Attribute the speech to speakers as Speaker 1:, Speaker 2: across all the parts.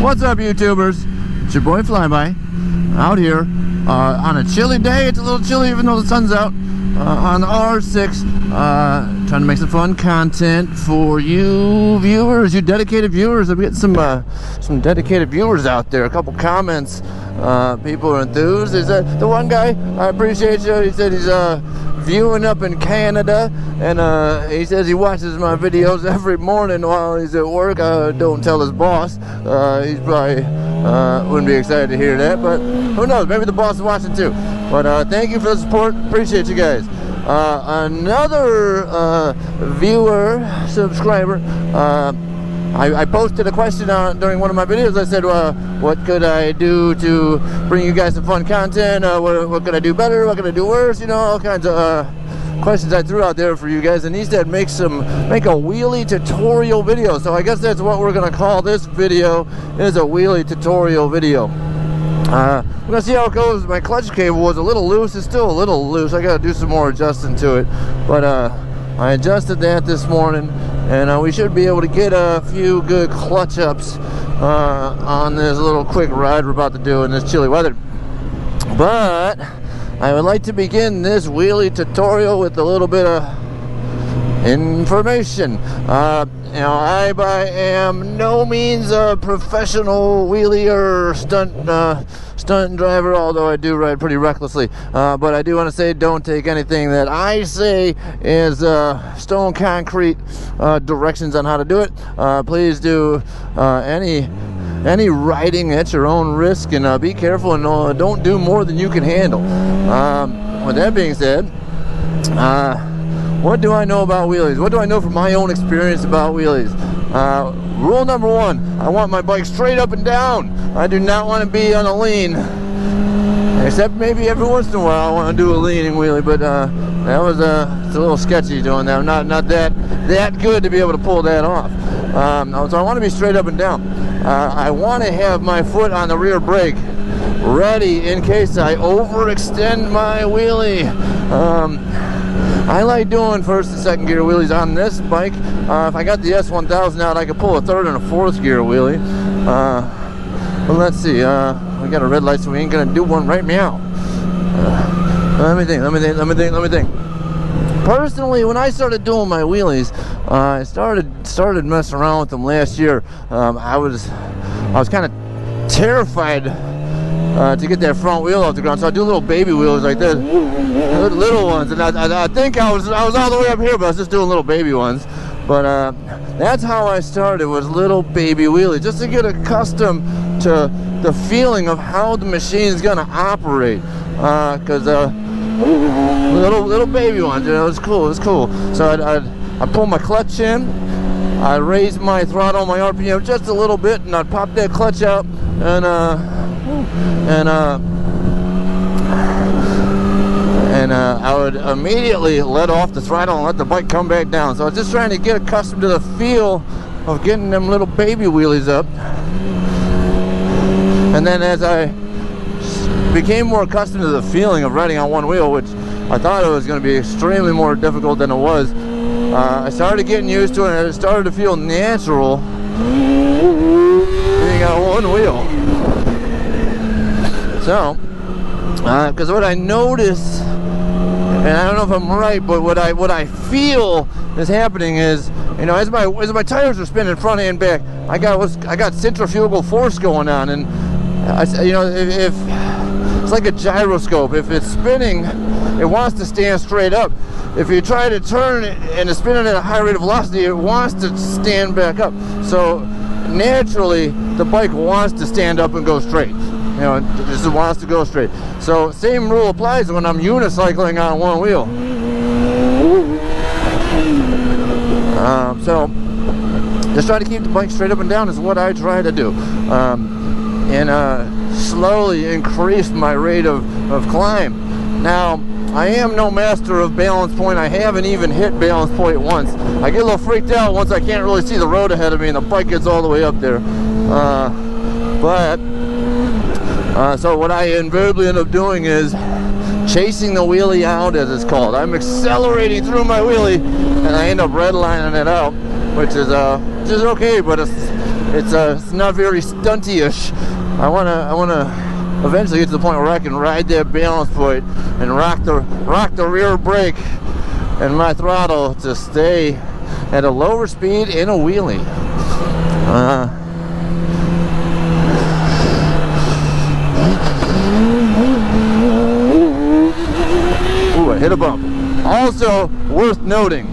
Speaker 1: What's up, YouTubers? It's your boy FlyBy out here on a chilly day. It's a little chilly even though the sun's out, on the R6, trying to make some fun content for you viewers, you dedicated viewers. I'm getting some dedicated viewers out there. A couple comments. People are enthused. Is the one guy, I appreciate you. He said he's viewing up in Canada, and he says he watches my videos every morning while he's at work. Don't tell his boss. He's probably wouldn't be excited to hear that, but who knows? Maybe the boss is watching too. But thank you for the support. Appreciate you guys. Another viewer, subscriber. I posted a question during one of my videos. I said, what could I do to bring you guys some fun content? What could I do better? What could I do worse? You know, all kinds of questions I threw out there for you guys. And he said, make a wheelie tutorial video. So I guess that's what we're going to call this video, is a wheelie tutorial video. We're going to see how it goes. My clutch cable was a little loose. It's still a little loose. I got to do some more adjusting to it. But I adjusted that this morning. And we should be able to get a few good clutch ups on this little quick ride we're about to do in this chilly weather. But I would like to begin this wheelie tutorial with a little bit of information. You know, I am no means a professional wheelie or stunt driver, although I do ride pretty recklessly. But I do want to say, don't take anything that I say as stone concrete directions on how to do it. Please do any riding at your own risk, and be careful, and don't do more than you can handle. With that being said, what do I know about wheelies? What do I know from my own experience about wheelies? Rule number one, I want my bike straight up and down. I do not want to be on a lean. Except maybe every once in a while I want to do a leaning wheelie, but that was it's a little sketchy doing that. I'm not that good to be able to pull that off. So I want to be straight up and down. I want to have my foot on the rear brake, ready in case I overextend my wheelie. I like doing first and second gear wheelies on this bike. If I got the S1000 out, I could pull a third and a fourth gear wheelie. But let's see. We got a red light, so we ain't gonna do one right now. Let me think. Personally, when I started doing my wheelies, I started messing around with them last year. I was kind of terrified to get that front wheel off the ground, so I do little baby wheels like this, little ones, and I think I was all the way up here, but I was just doing little baby ones. But that's how I started, was little baby wheelies, just to get accustomed to the feeling of how the machine is gonna operate. Cause little baby ones, you know, it's cool. So I'd pull my clutch in, I'd raise my throttle, my RPM just a little bit, and I'd pop that clutch out, and I would immediately let off the throttle and let the bike come back down. So I was just trying to get accustomed to the feel of getting them little baby wheelies up. And then as I became more accustomed to the feeling of riding on one wheel, which I thought it was going to be extremely more difficult than it was, I started getting used to it, and it started to feel natural being on one wheel. So, because what I notice, and I don't know if I'm right, but what I feel is happening is, you know, as my tires are spinning front and back, I got centrifugal force going on, and you know, if it's like a gyroscope. If it's spinning, it wants to stand straight up. If you try to turn it and it's spinning at a high rate of velocity, it wants to stand back up. So naturally, the bike wants to stand up and go straight. You know, it just wants to go straight. So same rule applies when I'm unicycling on one wheel. So just try to keep the bike straight up and down is what I try to do, and slowly increase my rate of climb. Now, I am no master of balance point. I haven't even hit balance point once. I get a little freaked out once I can't really see the road ahead of me and the bike gets all the way up there. So what I invariably end up doing is chasing the wheelie out, as it's called. I'm accelerating through my wheelie and I end up redlining it out, which is okay, but it's it's not very stunty-ish. I wanna eventually get to the point where I can ride that balance point and rock the rear brake and my throttle to stay at a lower speed in a wheelie. Ooh, I hit a bump. Also worth noting,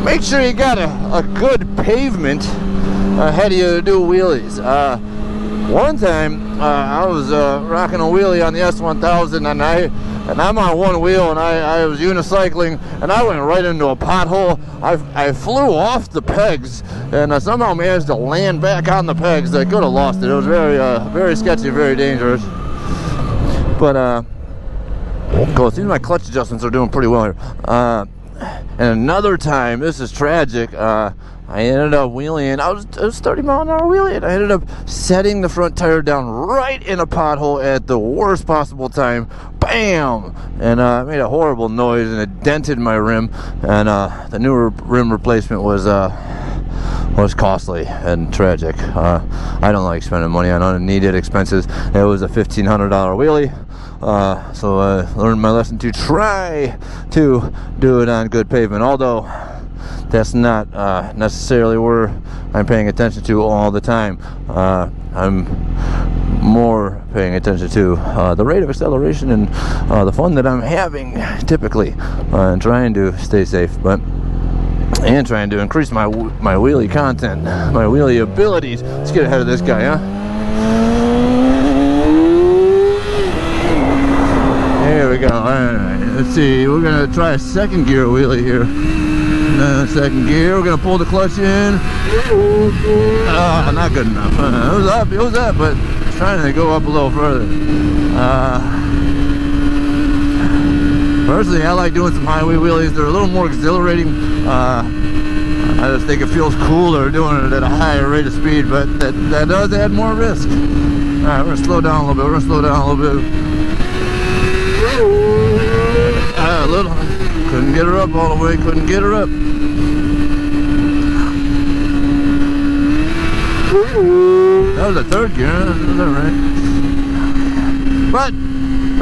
Speaker 1: make sure you got a good pavement ahead of you to do wheelies. One time I was rocking a wheelie on the S1000, and I'm on one wheel, and I was unicycling, and I went right into a pothole. I flew off the pegs, and I somehow managed to land back on the pegs. I could have lost it. It was very sketchy, very dangerous. But cool. Seems my clutch adjustments are doing pretty well here. And another time, this is tragic. I ended up wheeling. I was 30 mile an hour wheelie, and I ended up setting the front tire down right in a pothole at the worst possible time. Bam! And it made a horrible noise, and it dented my rim. And the newer rim replacement was costly and tragic. I don't like spending money on unneeded expenses. It was a $1,500 wheelie. So I learned my lesson to try to do it on good pavement, although that's not necessarily where I'm paying attention to all the time. I'm more paying attention to the rate of acceleration and the fun that I'm having typically, and trying to stay safe, and trying to increase my wheelie content, my wheelie abilities. Let's get ahead of this guy, huh? There we go. All right, let's see. We're gonna try a second gear wheelie here. Second gear. We're gonna pull the clutch in. Not good enough. It was up, but trying to go up a little further. Personally, I like doing some highway wheelies. They're a little more exhilarating. I just think it feels cooler doing it at a higher rate of speed, but that does add more risk. Alright, we're gonna slow down a little bit. Couldn't get her up all the way. Couldn't get her up. That was the third gear. Is that right? But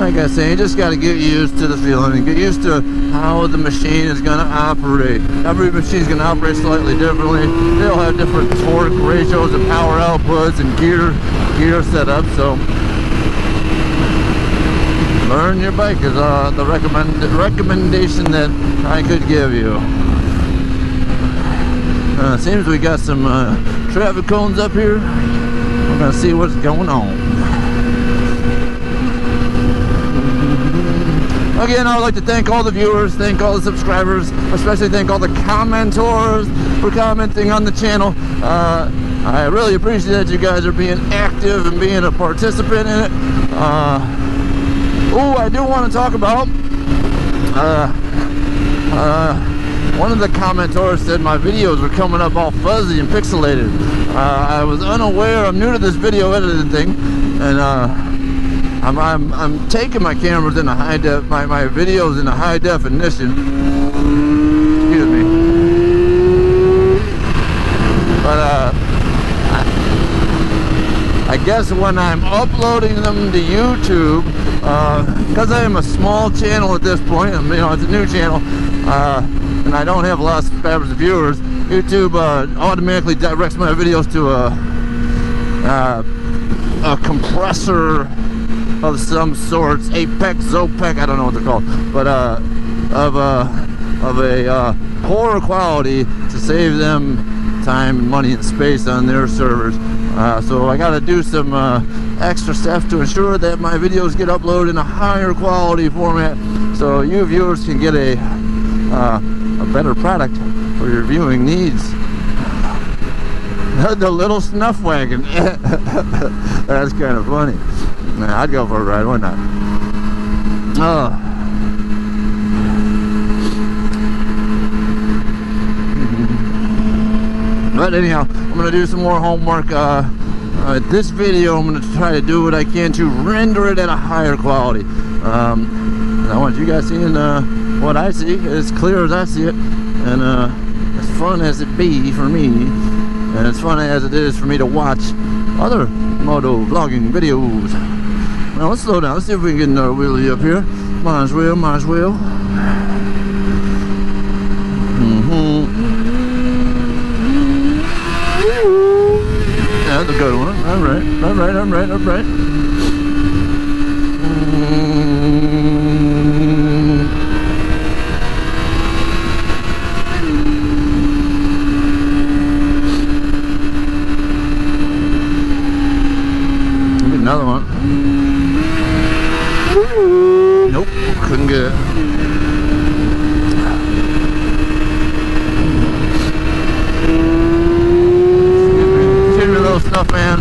Speaker 1: like I say, you just got to get used to the feeling and get used to how the machine is going to operate. Every machine is going to operate slightly differently. They'll have different torque ratios and power outputs and gear setups. So learn your bike is the recommendation that I could give you. Seems we got some traffic cones up here. We're gonna see what's going on. Again, I would like to thank all the viewers, thank all the subscribers, especially thank all the commentors for commenting on the channel. I really appreciate that you guys are being active and being a participant in it. I do want to talk about one of the commentors said my videos were coming up all fuzzy and pixelated. I was unaware. I'm new to this video editing thing, and I'm taking my cameras in a high def, my videos in a high definition. Excuse me. But I guess when I'm uploading them to YouTube, because I am a small channel at this point, it's a new channel, and I don't have a lot of subscribers and viewers, YouTube automatically directs my videos to a compressor of some sorts, Apex, Zopec, I don't know what they're called, but of a poorer quality to save them time, money, and space on their servers. So I got to do some extra stuff to ensure that my videos get uploaded in a higher quality format, so you viewers can get a better product for your viewing needs. The little snuff wagon. That's kind of funny. I'd go for a ride. Why not? But anyhow, I'm going to do some more homework. This video, I'm going to try to do what I can to render it at a higher quality. I want you guys seeing what I see as clear as I see it, and as fun as it be for me. and as fun as it is for me to watch other moto vlogging videos. Now let's slow down. Let's see if we can get another wheelie up here. Might as well, might as well. That's a good one. Alright, alright, alright, alright. Another one. Nope, couldn't get it. Excuse me, little stuff man.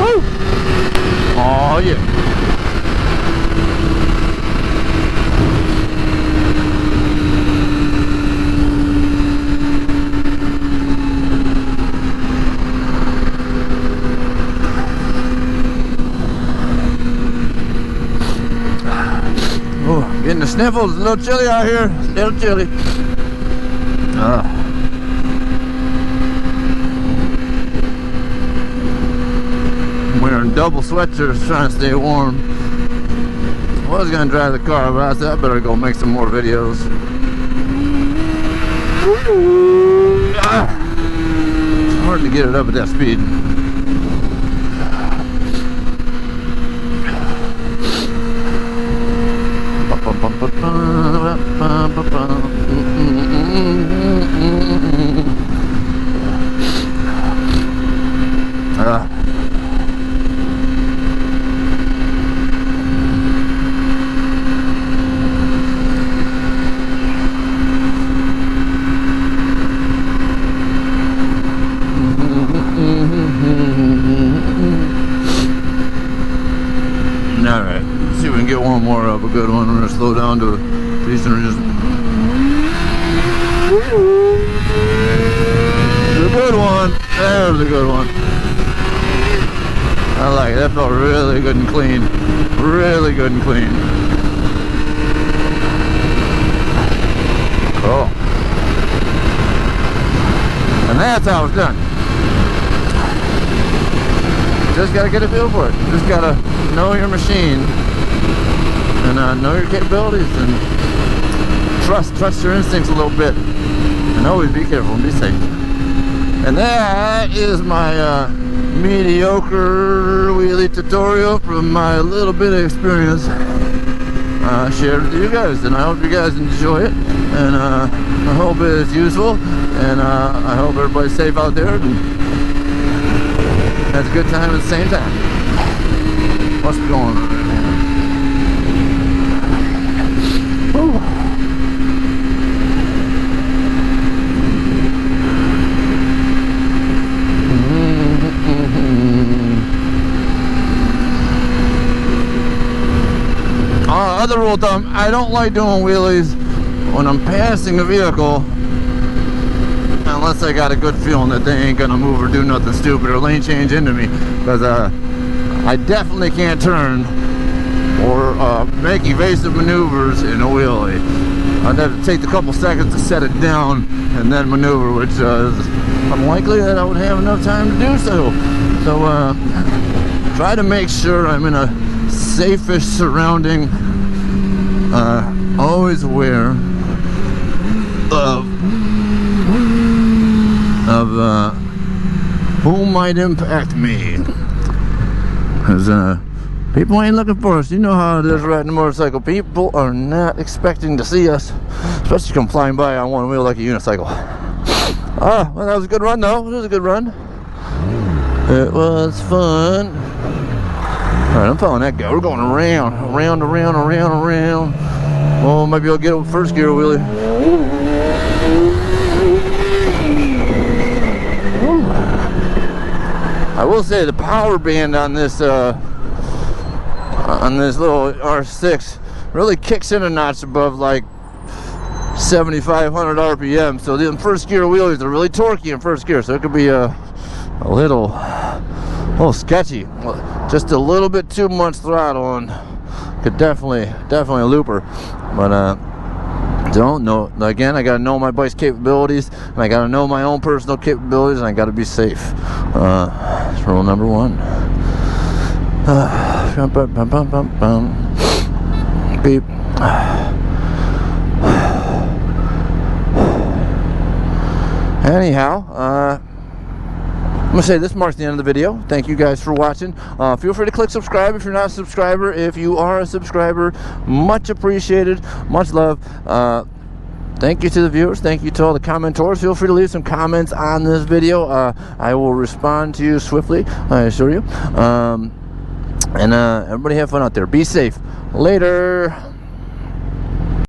Speaker 1: Woo! Oh yeah. Getting the sniffles, a little chilly out here, a little chilly. I'm wearing double sweatshirts trying to stay warm. I was gonna drive the car, but I said I better go make some more videos. It's hard to get it up at that speed. Alright, let's see if we can get one more up, a good one. We're going to slow down to a decent just. A good one. There's a good one. I like it. That felt really good and clean. Really good and clean. Cool. And that's how it's done. Just gotta get a feel for it. Just gotta know your machine and know your capabilities and trust your instincts a little bit, and always be careful and be safe. And that is my mediocre wheelie tutorial from my little bit of experience shared with you guys, and I hope you guys enjoy it, and I hope it's useful, and I hope everybody's safe out there and has a good time at the same time. What's going on right now? Other rule of thumb, I don't like doing wheelies when I'm passing a vehicle unless I got a good feeling that they ain't gonna move or do nothing stupid or lane change into me, because I definitely can't turn or make evasive maneuvers in a wheelie. I'd have to take a couple seconds to set it down and then maneuver, which is unlikely that I would have enough time to do so. So try to make sure I'm in a safe-ish surrounding, always aware of who might impact me, because people ain't looking for us. You know how it is riding a motorcycle. People are not expecting to see us, especially come flying by on one wheel like a unicycle. Well, that was a good run though. It was a good run. It was fun. Alright, I'm following that guy. We're going around. Oh, maybe I'll get it with first gear wheelie. I will say the power band on this little R6 really kicks in a notch above like 7,500 RPM. So the first gear wheelies are really torquey in first gear, so it could be a little sketchy. just a little bit too much throttle and could definitely loop her. But don't know. Again, I gotta know my bike's capabilities, and I gotta know my own personal capabilities, and I gotta be safe. That's rule number one. Beep. Anyhow, I'm gonna say this marks the end of the video. Thank you guys for watching. Feel free to click subscribe if you're not a subscriber. If you are a subscriber, much appreciated, much love. Thank you to the viewers. Thank you to all the commentors. Feel free to leave some comments on this video. I will respond to you swiftly, I assure you. And everybody have fun out there. Be safe. Later.